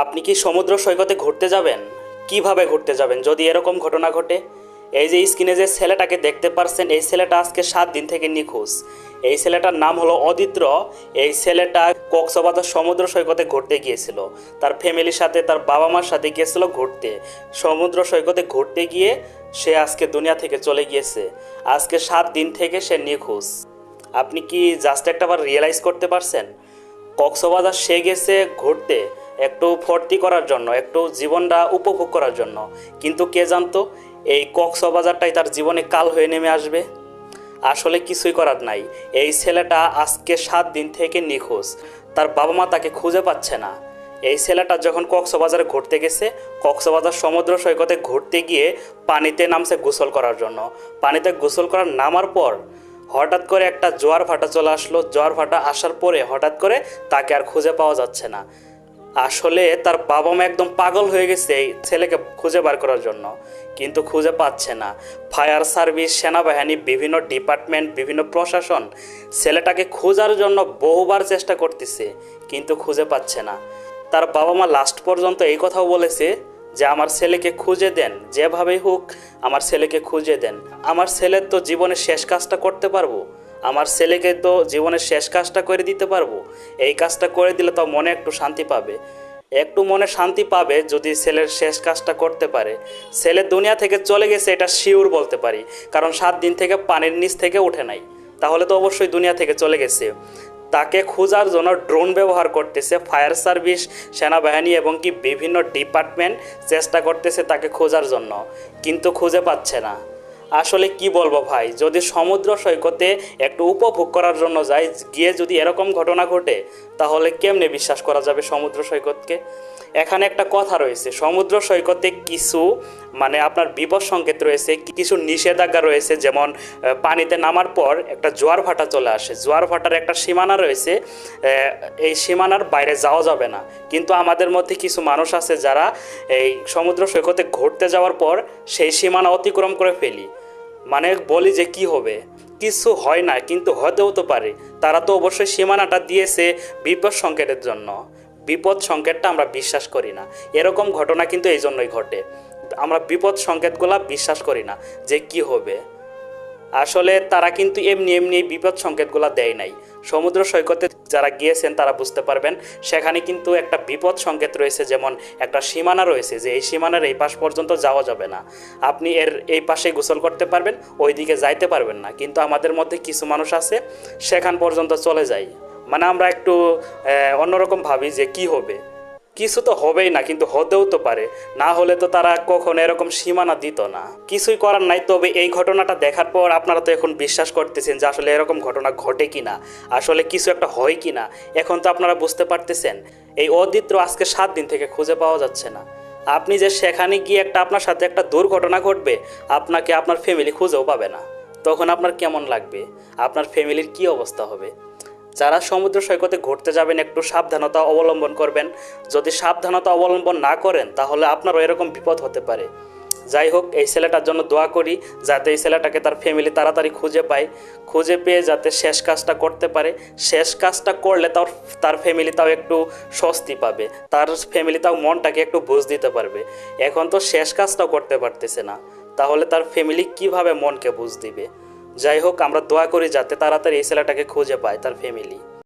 আপনি কি সমুদ্র সৈকতে ঘুরতে যাবেন? কিভাবে ঘুরতে যাবেন যদি এরকম ঘটনা ঘটে? এই যে স্ক্রিনে যে ছেলেটাকে দেখতে পারছেন, এই ছেলেটা আজকে 7 দিন থেকে নিখোঁজ। এই ছেলেটার নাম হলো অদিত্র। এই ছেলেটা কক্সবাজার সমুদ্র সৈকতে ঘুরতে গিয়েছিল। তার ফ্যামিলির সাথে, তার বাবা মার সাথে গিয়েছিল ঘুরতে। সমুদ্র সৈকতে ঘুরতে গিয়ে সে আজকে দুনিয়া থেকে চলে গিয়েছে। আজকে 7 দিন থেকে সে নিখোঁজ। আপনি কি জাস্ট একটাবার রিয়েলাইজ করতে পারছেন? কক্সবাজার সে গেছে ঘুরতে, একটু ফুর্তি করার জন্য, একটু জীবনটা উপভোগ করার জন্য। কিন্তু কে জানতো এই কক্সবাজারটাই তার জীবনে কাল হয়ে নেমে আসবে। আসলে কিছুই করার নাই। এই ছেলেটা আজকে 7 দিন থেকে নিখোঁজ। তার বাবা মা তাকে খুঁজে পাচ্ছে না। এই ছেলেটা যখন কক্সবাজারে ঘুরতে গেছে, কক্সবাজার সমুদ্র সৈকতে ঘুরতে গিয়ে পানিতে নামছে গোসল করার জন্য। পানিতে গোসল করার নামার পর হঠাৎ করে একটা জোয়ার ভাটা চলে আসলো। জোয়ার ভাটা আসার পরে হঠাৎ করে তাকে আর খুঁজে পাওয়া যাচ্ছে না। আসলে তার বাবা মা একদম পাগল হয়ে গেছে এই ছেলেকে খুঁজে বার করার জন্য, কিন্তু খুঁজে পাচ্ছে না। ফায়ার সার্ভিস, সেনাবাহিনী, বিভিন্ন ডিপার্টমেন্ট, বিভিন্ন প্রশাসন ছেলেটাকে খোঁজার জন্য বহুবার চেষ্টা করতেছে, কিন্তু খুঁজে পাচ্ছে না। তার বাবা মা লাস্ট পর্যন্ত এই কথাও বলেছে যে আমার ছেলেকে খুঁজে দেন, যেভাবেই হোক আমার ছেলেকে খুঁজে দেন। আমার ছেলের তো জীবনের শেষ কাজটা করতে পারবো, আমার ছেলেকে তো জীবনের শেষ কাজটা করে দিতে পারবো। এই কাজটা করে দিলে তো মনে একটু শান্তি পাবে, একটু মনে শান্তি পাবে যদি ছেলের শেষ কাজটা করতে পারে। ছেলে দুনিয়া থেকে চলে গেছে এটা শিওর বলতে পারি, কারণ 7 দিন থেকে পানির নিচ থেকে উঠে নাই। তাহলে তো অবশ্যই দুনিয়া থেকে চলে গেছে। তাকে খোঁজার জন্য ড্রোন ব্যবহার করতেছে ফায়ার সার্ভিস, সেনাবাহিনী এবং কি বিভিন্ন ডিপার্টমেন্ট চেষ্টা করতেছে তাকে খোঁজার জন্য, কিন্তু খুঁজে পাচ্ছে না। আসলে কি বলবো ভাই, যদি সমুদ্র সৈকতে একটু উপভোগ করার জন্য যাই, গিয়ে যদি এরকম ঘটনা ঘটে, তাহলে কেমনে বিশ্বাস করা যাবে সমুদ্র সৈকতকে? এখানে একটা কথা রয়েছে, সমুদ্র সৈকতে কিছু আপনার বিপদ সংকেত রয়েছে, কিছু নিষেধাজ্ঞা রয়েছে। যেমন পানিতে নামার পর একটা জোয়ার ভাটা চলে আসে, জোয়ার ভাটার একটা সীমানা রয়েছে। এই সীমানার বাইরে যাওয়া যাবে না। কিন্তু আমাদের মধ্যে কিছু মানুষ আছে যারা এই সমুদ্র সৈকতে ঘুরতে যাওয়ার পর সেই সীমানা অতিক্রম করে ফেলি। বলি যে কি হবে, কিছু হয় না, কিন্তু হতেও তো পারে। তারা তো অবশ্যই সীমানাটা দিয়েছে বিপদ সংকেতের জন্য। বিপদ সংকেতটা আমরা বিশ্বাস করি না। এরকম ঘটনা কিন্তু এই জন্যই ঘটে, আমরা বিপদ সংকেতগুলা বিশ্বাস করি না যে কি হবে। আসলে তারা কিন্তু এমনি এমনি বিপদ সংকেতগুলো দেয় নাই। সমুদ্র সৈকতে যারা গিয়েছেন তারা বুঝতে পারবেন, সেখানে কিন্তু একটা বিপদ সংকেত রয়েছে। যেমন একটা সীমানা রয়েছে যে এই সীমানার এই পাশ পর্যন্ত যাওয়া যাবে না, আপনি এর এই পাশে গোসল করতে পারবেন, ওই দিকে যাইতে পারবেন না। কিন্তু আমাদের মধ্যে কিছু মানুষ আছে সেখান পর্যন্ত চলে যায়। আমরা একটু অন্যরকম ভাবি যে কি হবে, কিছু তো হবেই না, কিন্তু হতেও তো পারে। না হলে তো তারা কখনো এরকম সীমানা দিত না। কিছুই করার নাই। তবে এই ঘটনাটা দেখার পর আপনারা তো এখন বিশ্বাস করতেছেন যে আসলে এরকম ঘটনা ঘটে কিনা, আসলে কিছু একটা হয় কিনা। এখন তো আপনারা বুঝতে পারতেছেন এই অদিত্র আজকে 7 দিন থেকে খুঁজে পাওয়া যাচ্ছে না। আপনি যে সেখানে গিয়ে আপনার সাথে একটা দুর্ঘটনা ঘটবে, আপনাকে আপনার ফ্যামিলি খুঁজেও পাবে না, তখন আপনার কেমন লাগবে? আপনার ফ্যামিলির কি অবস্থা হবে? যারা সমুদ্র সৈকতে ঘুরতে যাবেন একটু সাবধানতা অবলম্বন করবেন। যদি সাবধানতা অবলম্বন না করেন তাহলে আপনারও এরকম বিপদ হতে পারে। যাই হোক, এই ছেলেটার জন্য দোয়া করি যাতে এই ছেলেটাকে তার ফ্যামিলি তাড়াতাড়ি খুঁজে পায়, খুঁজে পেয়ে যাতে শেষ কাজটা করতে পারে। শেষ কাজটা করলে তার ফ্যামিলি তাও একটু স্বস্তি পাবে, তার ফ্যামিলি তাও মনটাকে একটু বুঝ দিতে পারবে। এখন তো শেষ কাজটাও করতে পারতেছে না, তাহলে তার ফ্যামিলি কিভাবে মনকে বুঝ দিবে? যাই হোক, আমরা দোয়া করি যাতে তাড়াতাড়ি এই ছেলেটাকে খুঁজে পায় তার ফ্যামিলি।